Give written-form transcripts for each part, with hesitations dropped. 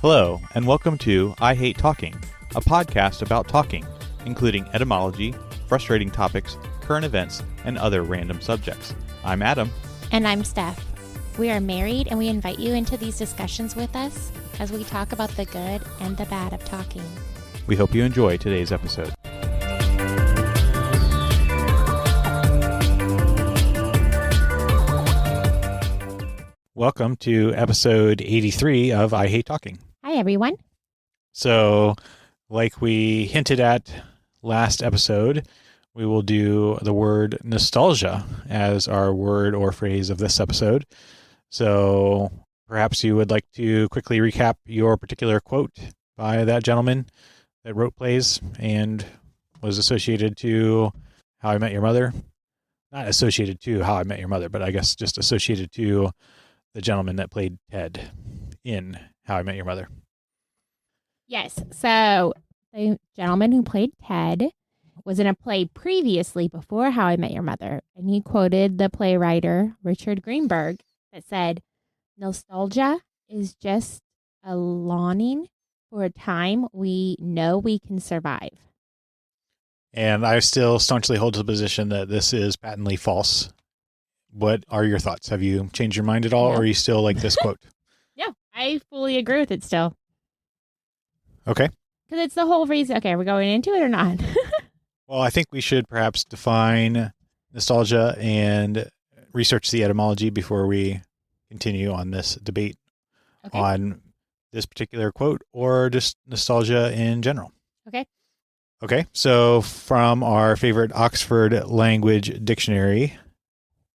Hello, and welcome to I Hate Talking, a podcast about talking, including etymology, frustrating topics, current events, and other random subjects. I'm Adam. And I'm Steph. We are married, and we invite you into these discussions with us as we talk about the good and the bad of talking. We hope you enjoy today's episode. Welcome to episode 83 of I Hate Talking. Hi, everyone. So, like we hinted at last episode, we will do the word nostalgia as our word or phrase of this episode. So, perhaps you would like to quickly recap your particular quote by that gentleman that wrote plays and was associated to How I Met Your Mother. Not associated to How I Met Your Mother, but I guess just associated to the gentleman that played Ted in How I Met Your Mother. Yes. So the gentleman who played Ted was in a play previously before How I Met Your Mother. And he quoted the playwright Richard Greenberg that said, "Nostalgia is just a longing for a time we know we can survive." And I still staunchly hold to the position that this is patently false. What are your thoughts? Have you changed your mind at all, or are you still like this quote? No, I fully agree with it still. Okay. Because it's the whole reason. Okay, are we going into it or not? Well, I think we should perhaps define nostalgia and research the etymology before we continue on this debate on this particular quote or just nostalgia in general. Okay, so from our favorite Oxford Language Dictionary,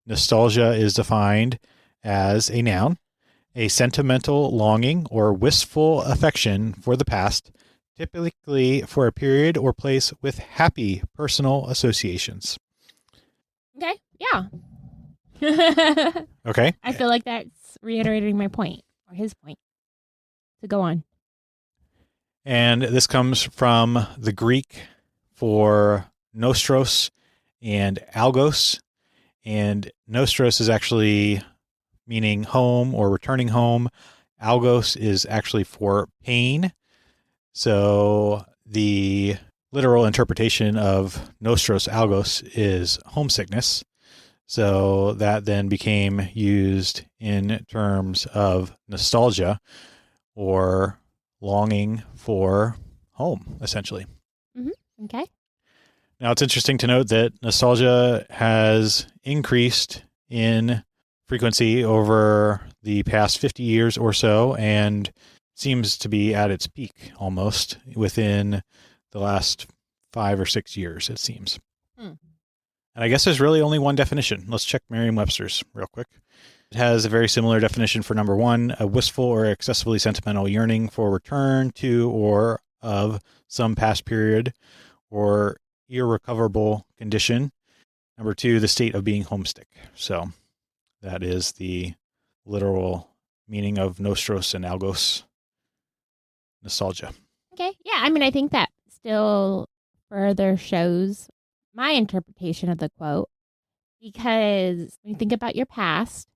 nostalgia is defined as a noun, a sentimental longing or wistful affection for the past, typically for a period or place with happy personal associations. Okay, yeah. Okay. I feel like that's reiterating my point, or his point. So go on. And this comes from the Greek for nostros and ӓλγος. And nostros is actually meaning home or returning home. Áλγος is actually for pain. So the literal interpretation of nostros Áλγος is homesickness. So that then became used in terms of nostalgia or longing for home, essentially. Mm-hmm. Okay. Now, it's interesting to note that nostalgia has increased in frequency over the past 50 years or so and seems to be at its peak almost within the last 5 or 6 years, it seems. And I guess there's really only one definition. Let's check Merriam-Webster's real quick. It has a very similar definition for number one, a wistful or excessively sentimental yearning for return to or of some past period or irrecoverable condition. Number two, the state of being homesick. So that is the literal meaning of nostros and Áλγος, nostalgia. Okay. Yeah, I mean, I think that still further shows my interpretation of the quote, because when you think about your past,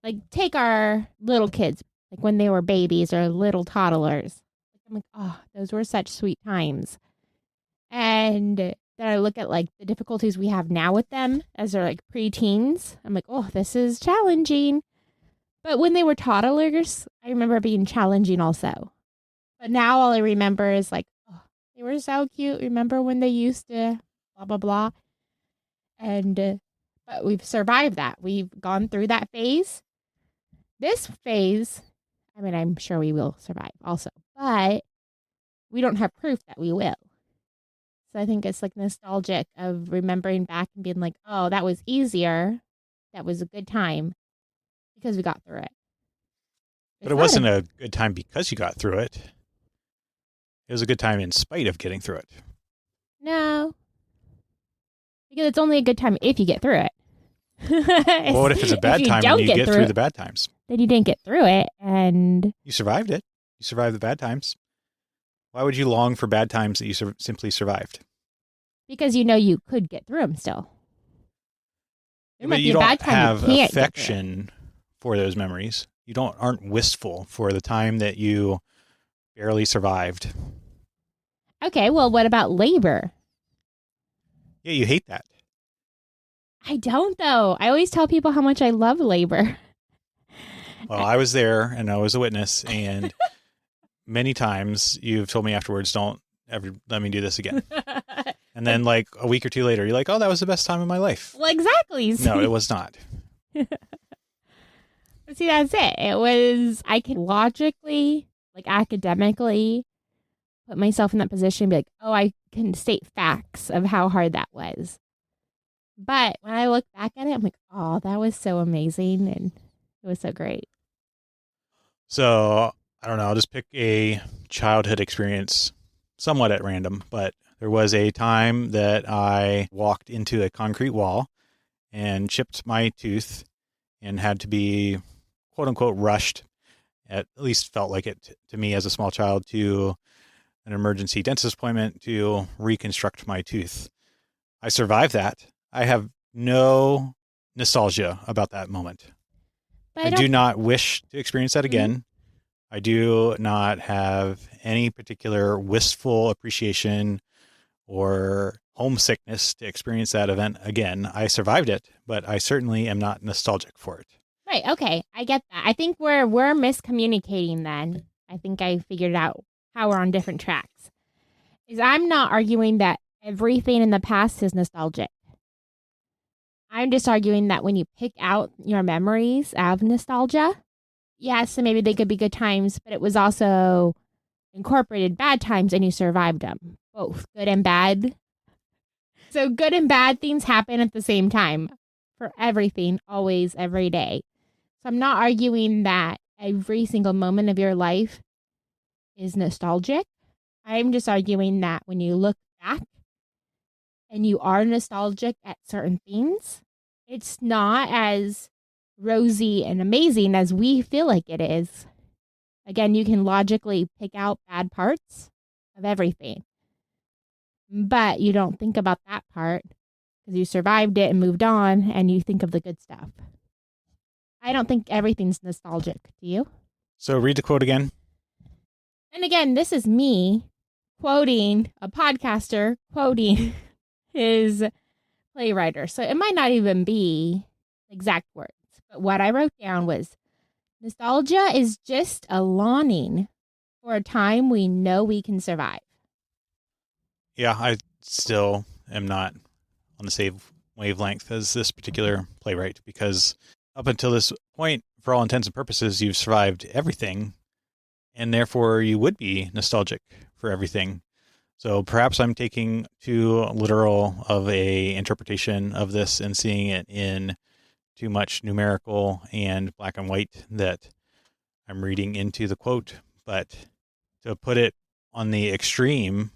like take our little kids, like when they were babies or little toddlers. I'm like, oh, those were such sweet times. And then I look at like the difficulties we have now with them as they're like preteens. I'm like, oh, this is challenging. But when they were toddlers, I remember it being challenging also. But now all I remember is like, oh, they were so cute. Remember when they used to blah, blah, blah. And but we've survived that. We've gone through that phase. This phase, I mean, I'm sure we will survive also. But we don't have proof that we will. So I think it's like nostalgic of remembering back and being like, oh, that was easier. That was a good time because we got through it. But it wasn't a good time because you got through it. It was a good time in spite of getting through it. No. Because it's only a good time if you get through it. Well, what if it's a bad time and you get through the bad times? Then you didn't get through it and... You survived it. You survived the bad times. Why would you long for bad times that you simply survived? Because you know you could get through them still. There might but be you a bad don't time have you can't affection for those memories. You aren't wistful for the time that you barely survived. Okay, well, what about labor? Yeah, you hate that. I don't, though. I always tell people how much I love labor. Well, I was there and I was a witness, and many times you've told me afterwards, don't ever let me do this again. And then like a week or two later, you're like, oh, that was the best time of my life. Well, exactly. No, it was not. See, that's it. It was, I can logically, like academically, put myself in that position and be like, oh, I can state facts of how hard that was. But when I look back at it, I'm like, oh, that was so amazing. And it was so great. So I don't know. I'll just pick a childhood experience somewhat at random, but there was a time that I walked into a concrete wall and chipped my tooth and had to be quote unquote rushed, at least felt like it to me as a small child, to an emergency dentist appointment to reconstruct my tooth. I survived that. I have no nostalgia about that moment. But I do not wish to experience that again. Mm-hmm. I do not have any particular wistful appreciation or homesickness to experience that event again. I survived it, but I certainly am not nostalgic for it. Right. Okay. I get that. I think we're miscommunicating then. I think I figured out how we're on different tracks. Is I'm not arguing that everything in the past is nostalgic. I'm just arguing that when you pick out your memories of nostalgia, yes, so maybe they could be good times, but it was also incorporated bad times and you survived them, both good and bad. So good and bad things happen at the same time for everything, always, every day. So I'm not arguing that every single moment of your life is nostalgic. I'm just arguing that when you look back and you are nostalgic at certain things, it's not as rosy and amazing as we feel like it is. Again, you can logically pick out bad parts of everything, but you don't think about that part because you survived it and moved on and you think of the good stuff. I don't think everything's nostalgic. Do you? So read the quote again. And again, this is me quoting a podcaster, quoting his playwriter. So it might not even be exact words. But what I wrote down was, nostalgia is just a longing for a time we know we can survive. Yeah, I still am not on the same wavelength as this particular playwright, because up until this point, for all intents and purposes, you've survived everything, and therefore you would be nostalgic for everything. So perhaps I'm taking too literal of a interpretation of this and seeing it in too much numerical and black and white that I'm reading into the quote. But to put it on the extreme,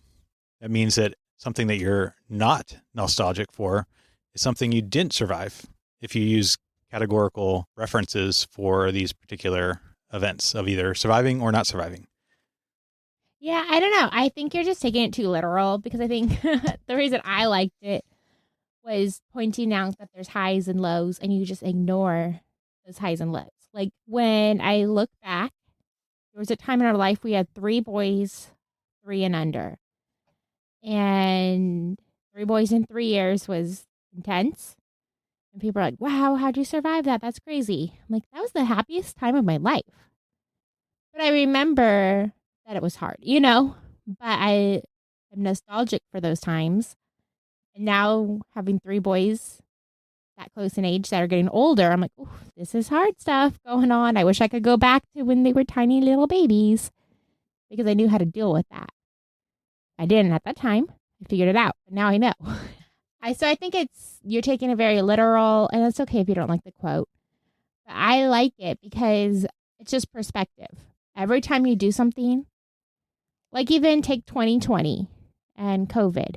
that means that something that you're not nostalgic for is something you didn't survive if you use categorical references for these particular events of either surviving or not surviving. Yeah, I don't know. I think you're just taking it too literal, because I think the reason I liked it was pointing out that there's highs and lows and you just ignore those highs and lows. Like when I look back, there was a time in our life we had 3 boys, 3 and under. And 3 boys in 3 years was intense. And people are like, wow, how'd you survive that? That's crazy. I'm like, that was the happiest time of my life. But I remember that it was hard, but I am nostalgic for those times. And now having 3 boys that close in age that are getting older, I'm like, oh, this is hard stuff going on. I wish I could go back to when they were tiny little babies, because I knew how to deal with that. I didn't at that time. I figured it out, but now I know. So I think you're taking it very literal, and it's okay if you don't like the quote. But I like it because it's just perspective. Every time you do something, like even take 2020 and COVID,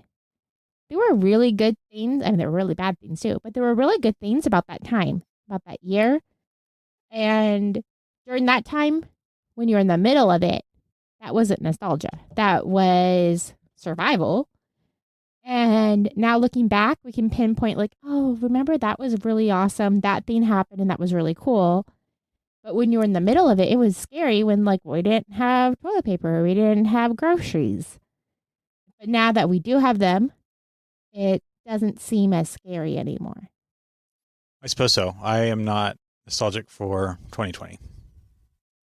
there were really good things. I mean, there were really bad things too, but there were really good things about that time, about that year. And during that time, when you're in the middle of it, that wasn't nostalgia. That was survival. And now looking back, we can pinpoint like, oh, remember that was really awesome. That thing happened and that was really cool. But when you were in the middle of it, it was scary when, like, we didn't have toilet paper, we didn't have groceries. But now that we do have them, it doesn't seem as scary anymore. I suppose so. I am not nostalgic for 2020.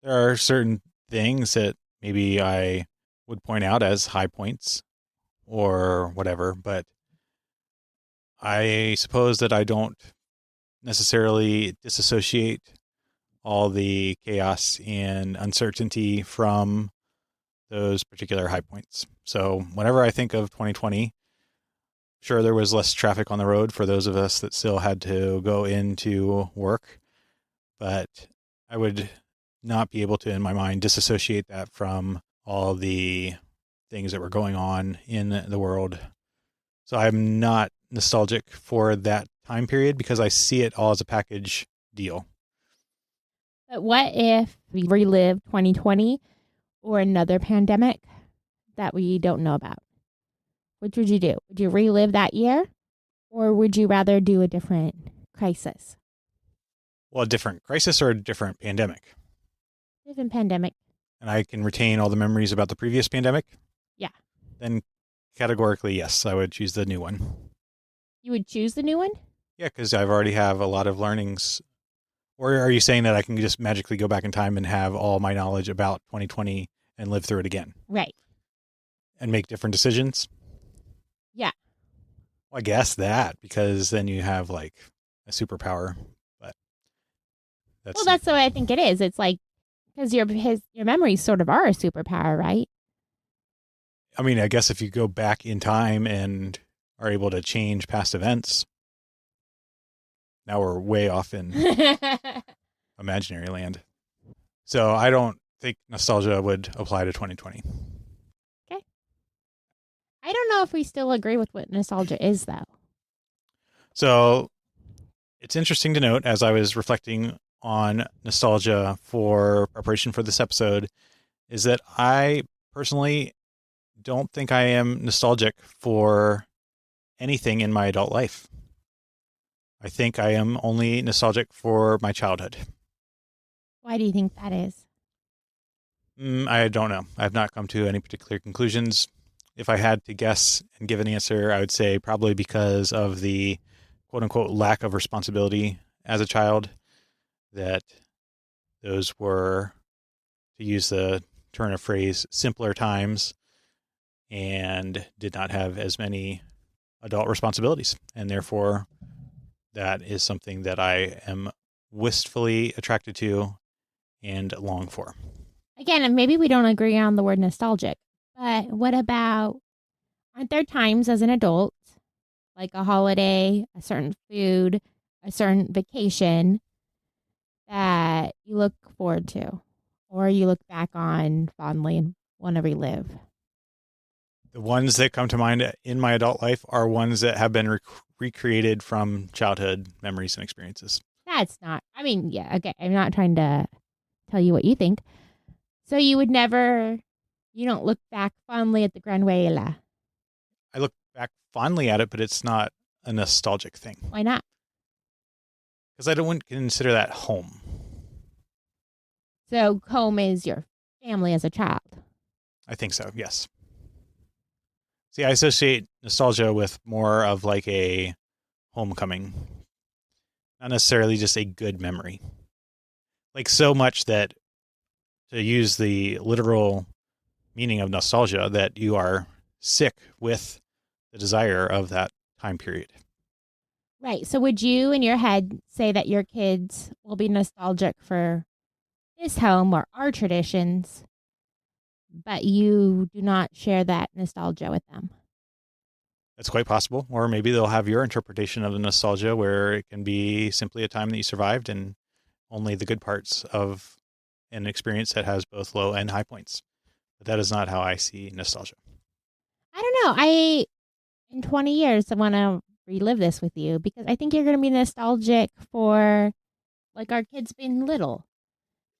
There are certain things that maybe I would point out as high points or whatever, but I suppose that I don't necessarily disassociate all the chaos and uncertainty from those particular high points. So whenever I think of 2020, sure, there was less traffic on the road for those of us that still had to go into work, but I would not be able to, in my mind, disassociate that from all the things that were going on in the world. So I'm not nostalgic for that time period because I see it all as a package deal. But what if we relive 2020 or another pandemic that we don't know about? Which would you do? Would you relive that year, or would you rather do a different crisis? Well, a different crisis or a different pandemic? Different pandemic. And I can retain all the memories about the previous pandemic? Yeah. Then categorically, yes, I would choose the new one. You would choose the new one? Yeah, because I've already have a lot of learnings. Or are you saying that I can just magically go back in time and have all my knowledge about 2020 and live through it again? Right. And make different decisions? Yeah. Well, I guess that, because then you have like a superpower. But that's the way I think it is. It's like, because your memories sort of are a superpower, right? I mean, I guess if you go back in time and are able to change past events, now we're way off in imaginary land. So I don't think nostalgia would apply to 2020. Okay. I don't know if we still agree with what nostalgia is, though. So it's interesting to note, as I was reflecting on nostalgia for preparation for this episode, is that I personally don't think I am nostalgic for anything in my adult life. I think I am only nostalgic for my childhood. Why do you think that is? I don't know. I have not come to any particular conclusions. If I had to guess and give an answer, I would say probably because of the quote unquote lack of responsibility as a child, that those were, to use the turn of phrase, simpler times and did not have as many adult responsibilities. And therefore, that is something that I am wistfully attracted to and long for. Again, maybe we don't agree on the word nostalgic, but what about, aren't there times as an adult, like a holiday, a certain food, a certain vacation, that you look forward to or you look back on fondly and want to relive? The ones that come to mind in my adult life are ones that have been recreated from childhood memories and experiences. That's not, I mean, yeah, okay, I'm not trying to tell you what you think. So you would never, you don't look back fondly at the Granuela? I look back fondly at it, but it's not a nostalgic thing. Why not? Because I don't consider that home. So home is your family as a child? I think so, yes. See, I associate nostalgia with more of like a homecoming, not necessarily just a good memory. Like so much that, to use the literal meaning of nostalgia, that you are sick with the desire of that time period. Right. So would you in your head say that your kids will be nostalgic for this home or our traditions, but you do not share that nostalgia with them? That's quite possible. Or maybe they'll have your interpretation of the nostalgia, where it can be simply a time that you survived and only the good parts of an experience that has both low and high points. But that is not how I see nostalgia. I don't know. In 20 years, I want to relive this with you because I think you're going to be nostalgic for like our kids being little.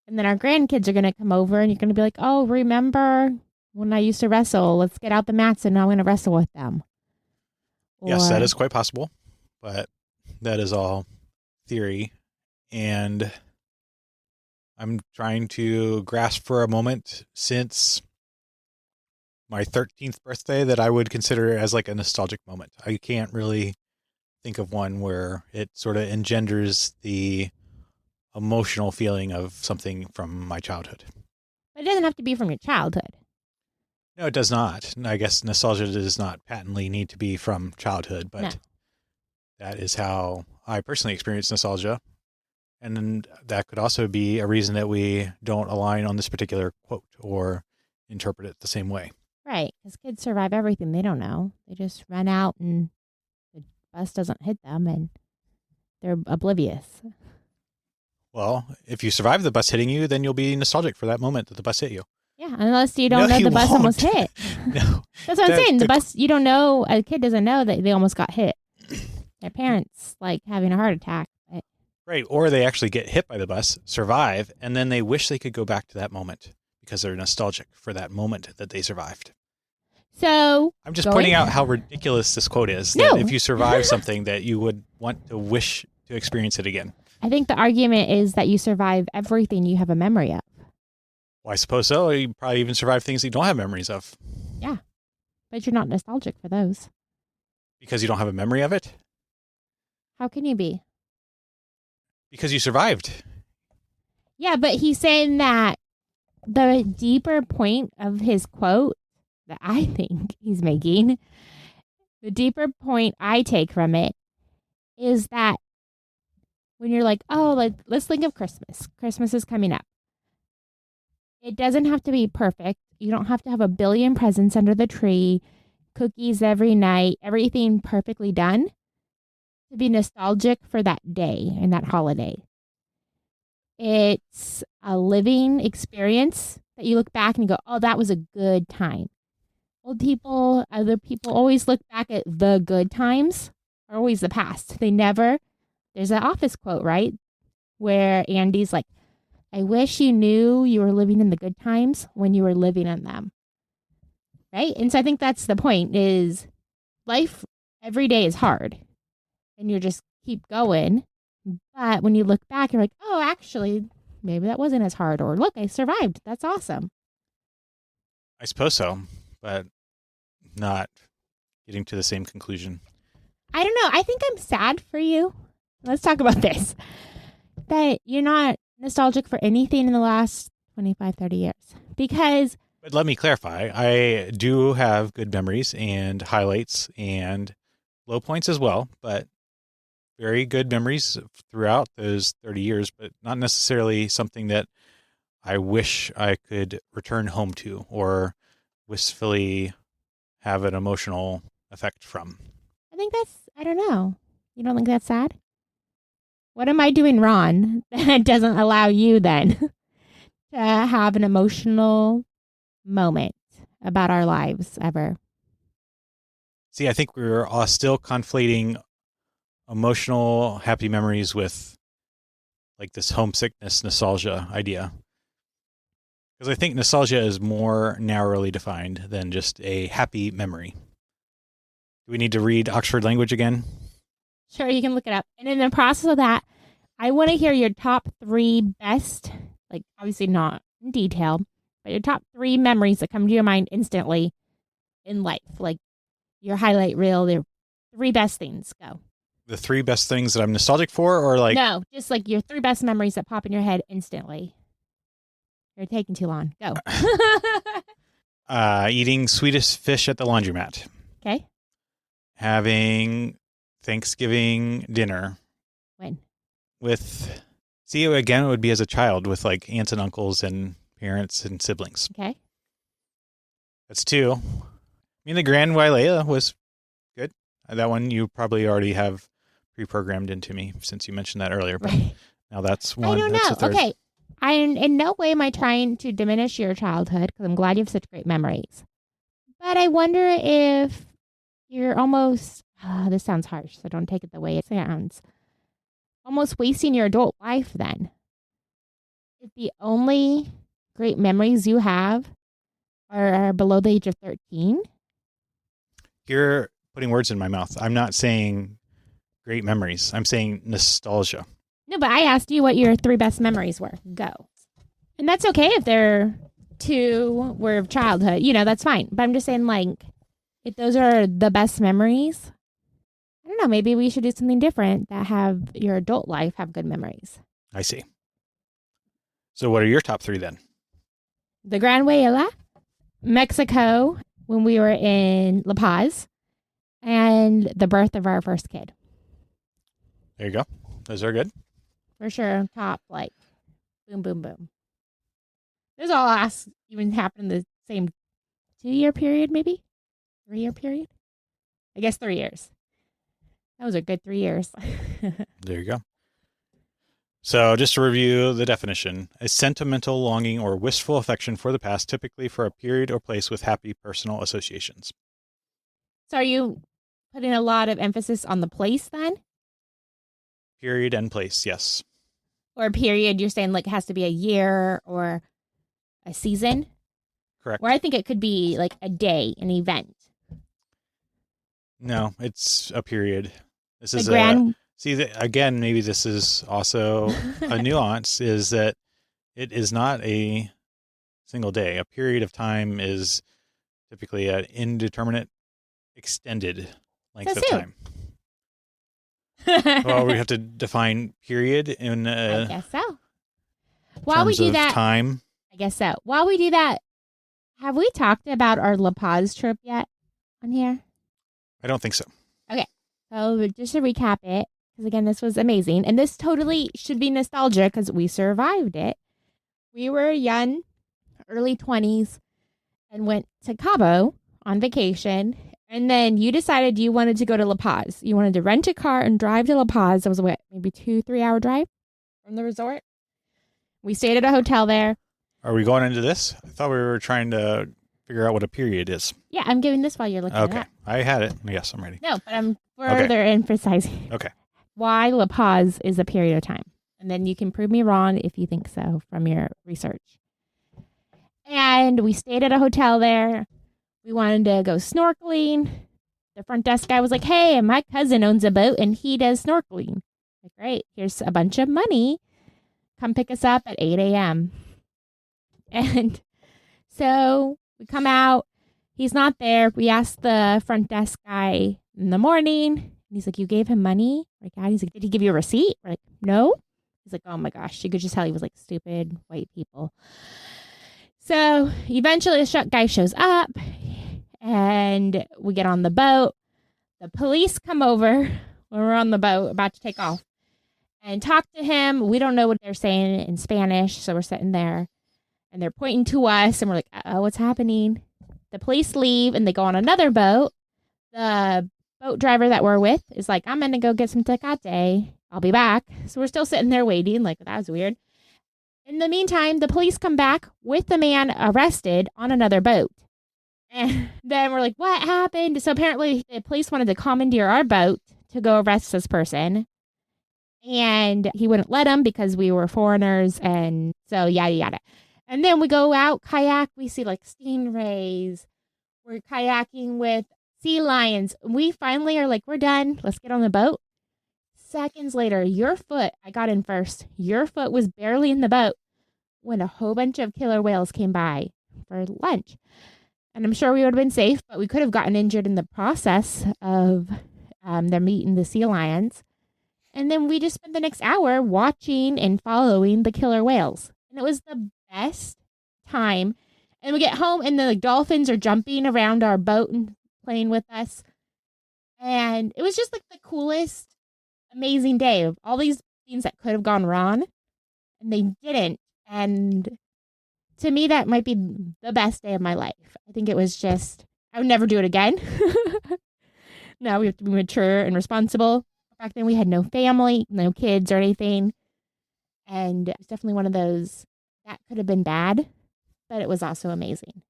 And then our grandkids are going to come over and you're going to be like, oh, remember when I used to wrestle? Let's get out the mats and I'm going to wrestle with them. Yes, that is quite possible. But that is all theory. And I'm trying to grasp for a moment since my 13th birthday that I would consider as like a nostalgic moment. I can't really think of one where it sort of engenders the emotional feeling of something from my childhood. But it doesn't have to be from your childhood. No, it does not. I guess nostalgia does not patently need to be from childhood, but that is how I personally experience nostalgia. And that could also be a reason that we don't align on this particular quote or interpret it the same way. Right, because kids survive everything. They don't know. They just run out and the bus doesn't hit them and they're oblivious. Well, if you survive the bus hitting you, then you'll be nostalgic for that moment that the bus hit you. Yeah, unless you don't know the bus almost hit. No. That's what I'm saying. The bus, you don't know, a kid doesn't know that they almost got hit. Their parents, like, having a heart attack. But... Right, or they actually get hit by the bus, survive, and then they wish they could go back to that moment because they're nostalgic for that moment that they survived. So... I'm just pointing out how ridiculous this quote is. That if you survive something, that you would want to wish to experience it again. I think the argument is that you survive everything you have a memory of. Well, I suppose so. You probably even survive things you don't have memories of. Yeah, but you're not nostalgic for those. Because you don't have a memory of it? How can you be? Because you survived. Yeah, but he's saying that the deeper point of his quote that I think he's making, the deeper point I take from it is that when you're like, oh, like, let's think of Christmas. Christmas is coming up. It doesn't have to be perfect. You don't have to have a billion presents under the tree, cookies every night, everything perfectly done to be nostalgic for that day and that holiday. It's a living experience that you look back and you go, oh, that was a good time. Old people, other people always look back at the good times are always the past. They never, there's an Office quote, right? Where Andy's like, I wish you knew you were living in the good times when you were living in them. Right? And so I think that's the point is life every day is hard and you just keep going. But when you look back, you're like, oh, actually, maybe that wasn't as hard. Or look, I survived. That's awesome. I suppose so, but not getting to the same conclusion. I don't know. I think I'm sad for you. Let's talk about this. That you're not nostalgic for anything in the last 25, 30 years. Because... But let me clarify. I do have good memories and highlights and low points as well, but very good memories throughout those 30 years, but not necessarily something that I wish I could return home to or wistfully have an emotional effect from. I think that's, I don't know. You don't think that's sad? What am I doing wrong that doesn't allow you then to have an emotional moment about our lives ever? See, I think we're all still conflating emotional, happy memories with like this homesickness, nostalgia idea. Because I think nostalgia is more narrowly defined than just a happy memory. Do we need to read Oxford language again? Sure, you can look it up. And in the process of that, I want to hear your top 3 best, like obviously not in detail, but your top 3 memories that come to your mind instantly in life. Like your highlight reel, your 3 best things. Go. The 3 best things that I'm nostalgic for, or like... No, just like your 3 best memories that pop in your head instantly. You're taking too long. Go. Eating Swedish fish at the laundromat. Okay. Having Thanksgiving dinner. When? With, see, again, it would be as a child with like aunts and uncles and parents and siblings. Okay. That's 2. I mean, the Grand Wailea was good. That one you probably already have pre-programmed into me since you mentioned that earlier. But right. Now that's 1. I don't that's know. The 3rd. Okay. In no way am I trying to diminish your childhood because I'm glad you have such great memories. But I wonder if you're almost, this sounds harsh, so don't take it the way it sounds, almost wasting your adult life then. If the only great memories you have are below the age of 13. You're putting words in my mouth. I'm not saying great memories. I'm saying nostalgia. No, but I asked you what your 3 best memories were. Go. And that's okay if they're 2 were of childhood. That's fine. But I'm just saying, like, if those are the best memories, I don't know, maybe we should do something different that have your adult life have good memories. I see. So what are your top 3 then? The Gran Huela, Mexico when we were in La Paz, and the birth of our first kid. There you go. Those are good. For sure. Top, like, boom, boom, boom. Those all even happened in the same 2-year period, maybe? 3-year period? I guess 3 years. That was a good 3 years. There you go. So just to review the definition, a sentimental longing or wistful affection for the past, typically for a period or place with happy personal associations. So are you putting a lot of emphasis on the place then? Period and place, yes. Or period, you're saying like it has to be a year or a season? Correct. Or I think it could be like a day, an event. No, it's a period. This is again, maybe this is also a nuance, is that it is not a single day. A period of time is typically an indeterminate, extended length of time. Well, we have to define period in I guess so. While we do that, time. I guess so. While we do that, have we talked about our La Paz trip yet on here? I don't think so. Okay. So just to recap it, because again, this was amazing. And this totally should be nostalgia because we survived it. We were young, early 20s, and went to Cabo on vacation. And then you decided you wanted to go to La Paz. You wanted to rent a car and drive to La Paz. It was maybe 2-3 hour drive from the resort. We stayed at a hotel there. Are we going into this? I thought we were trying to figure out what a period is. Yeah, I'm giving this while you're looking at it. Okay, I had it. Yes, I'm ready. No, but I'm further emphasizing. Okay. Why La Paz is a period of time. And then you can prove me wrong if you think so from your research. And we stayed at a hotel there. We wanted to go snorkeling. The front desk guy was like, hey, my cousin owns a boat and he does snorkeling. Like, great, here's a bunch of money. Come pick us up at 8 a.m. And so we come out. He's not there. We asked the front desk guy in the morning. And he's like, you gave him money? Like, he's like, did he give you a receipt? We're like, no. He's like, oh my gosh. You could just tell he was like stupid white people. So eventually the guy shows up and we get on the boat. The police come over when we're on the boat about to take off and talk to him. We don't know what they're saying in Spanish. So we're sitting there and they're pointing to us and we're like, uh-oh, what's happening? The police leave and they go on another boat. The boat driver that we're with is like, I'm going to go get some Tecate. I'll be back. So we're still sitting there waiting. Like, that was weird. In the meantime, the police come back with the man arrested on another boat. And then we're like, what happened? So apparently the police wanted to commandeer our boat to go arrest this person. And he wouldn't let them because we were foreigners. And so yada, yada. And then we go out, kayak. We see like stingrays. We're kayaking with sea lions. We finally are like, we're done. Let's get on the boat. Seconds later, I got in first. Your foot was barely in the boat when a whole bunch of killer whales came by for lunch. And I'm sure we would have been safe, but we could have gotten injured in the process of them eating the sea lions. And then we just spent the next hour watching and following the killer whales. And it was the best time. And we get home and the dolphins are jumping around our boat and playing with us. And it was just like the coolest, amazing day of all these things that could have gone wrong. And they didn't. And to me, that might be the best day of my life. I think it was just, I would never do it again. Now we have to be mature and responsible. Back then we had no family, no kids or anything. And it was definitely one of those that could have been bad, but it was also amazing.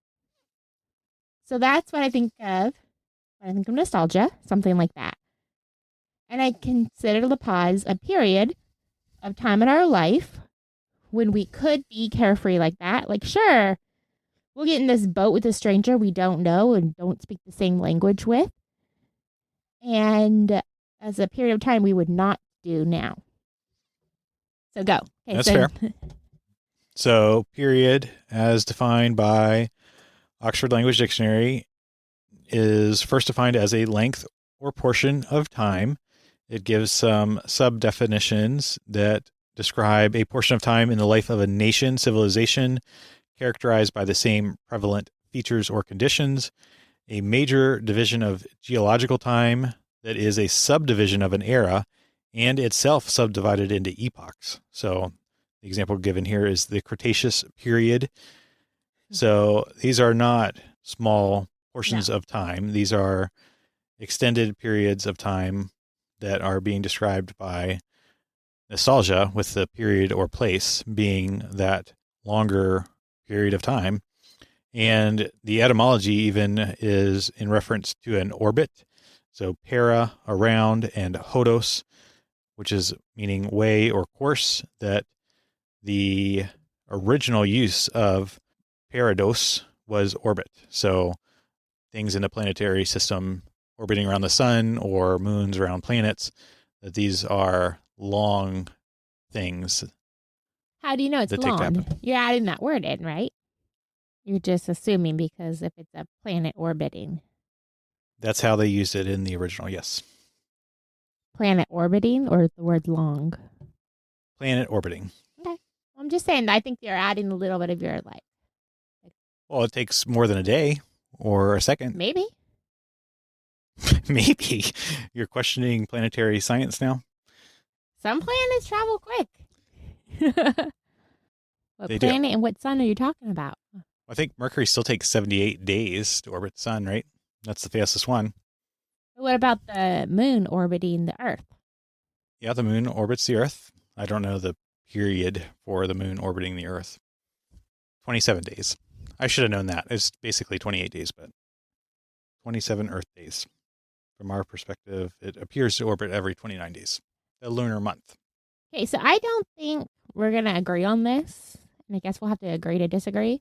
So that's what I think of when I think of nostalgia, something like that. And I consider La Paz a period of time in our life when we could be carefree like that. Like, sure, we'll get in this boat with a stranger we don't know and don't speak the same language with. And as a period of time we would not do now. So go. Okay, That's fair. So, period, as defined by Oxford Language Dictionary, is first defined as a length or portion of time. It gives some sub-definitions that describe a portion of time in the life of a nation, civilization, characterized by the same prevalent features or conditions, a major division of geological time that is a subdivision of an era, and itself subdivided into epochs. So the example given here is the Cretaceous period. So these are not small portions of time. These are extended periods of time that are being described by nostalgia, with the period or place being that longer period of time. And the etymology even is in reference to an orbit. So para, around, and hodos, which is meaning way or course, that the original use of parados was orbit. So things in the planetary system orbiting around the sun or moons around planets, that these are long things. How do you know it's long? You're adding that word in, right? You're just assuming because if it's a planet orbiting. That's how they used it in the original, yes. Planet orbiting or the word long? Planet orbiting. Okay. I'm just saying, I think you're adding a little bit of your life. Well, it takes more than a day or a second. Maybe. Maybe. You're questioning planetary science now? Some planets travel quick. What They planet do. and what sun are you talking about? I think Mercury still takes 78 days to orbit the sun, right? That's the fastest one. What about the moon orbiting the Earth? Yeah, the moon orbits the Earth. I don't know the period for the moon orbiting the Earth. 27 days. I should have known that. It's basically 28 days, but 27 Earth days. From our perspective, it appears to orbit every 29 days. The lunar month. Okay, so I don't think we're going to agree on this. And I guess we'll have to agree to disagree.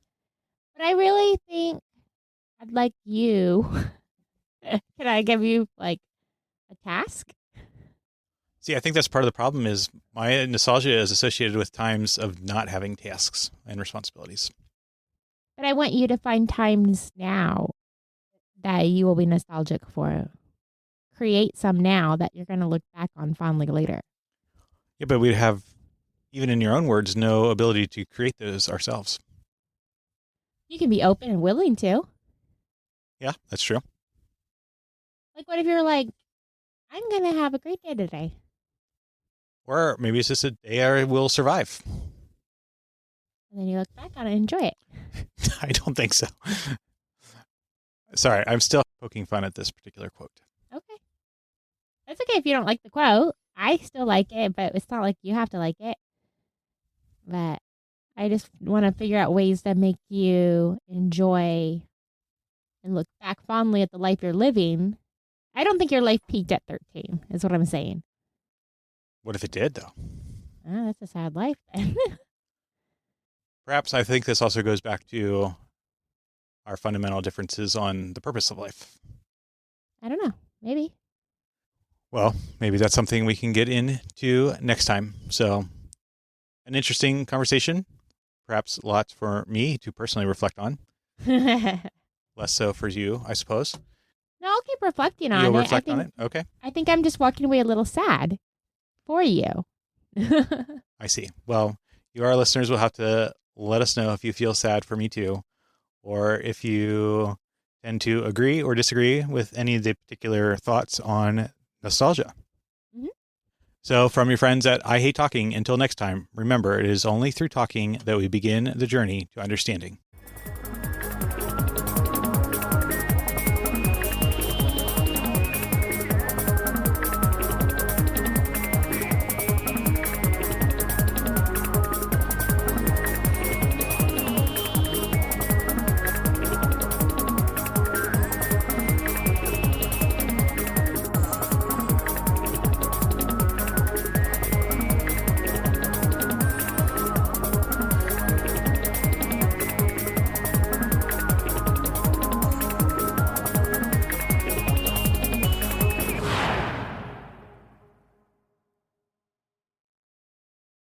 But I really think I'd like you. Can I give you like a task? See, I think that's part of the problem is my nostalgia is associated with times of not having tasks and responsibilities. But I want you to find times now that you will be nostalgic for. Create some now that you're going to look back on fondly later. Yeah, but we'd have, even in your own words, no ability to create those ourselves. You can be open and willing to. Yeah, that's true. Like, what if you're like, I'm going to have a great day today? Or maybe it's just a day I will survive. And then you look back on it and enjoy it. I don't think so. Sorry, I'm still poking fun at this particular quote. Okay. That's okay if you don't like the quote. I still like it, but it's not like you have to like it. But I just want to figure out ways that make you enjoy and look back fondly at the life you're living. I don't think your life peaked at 13, is what I'm saying. What if it did, though? Oh, that's a sad life then. Perhaps I think this also goes back to our fundamental differences on the purpose of life. I don't know. Maybe. Well, maybe that's something we can get into next time. So, an interesting conversation. Perhaps lots for me to personally reflect on. Less so for you, I suppose. No, I'll keep reflecting on it. You'll reflect on it? Okay. I think I'm just walking away a little sad for you. I see. Well, you, our listeners, will have to let us know if you feel sad for me too, or if you tend to agree or disagree with any of the particular thoughts on nostalgia. Mm-hmm. So from your friends at I Hate Talking, until next time, remember, it is only through talking that we begin the journey to understanding.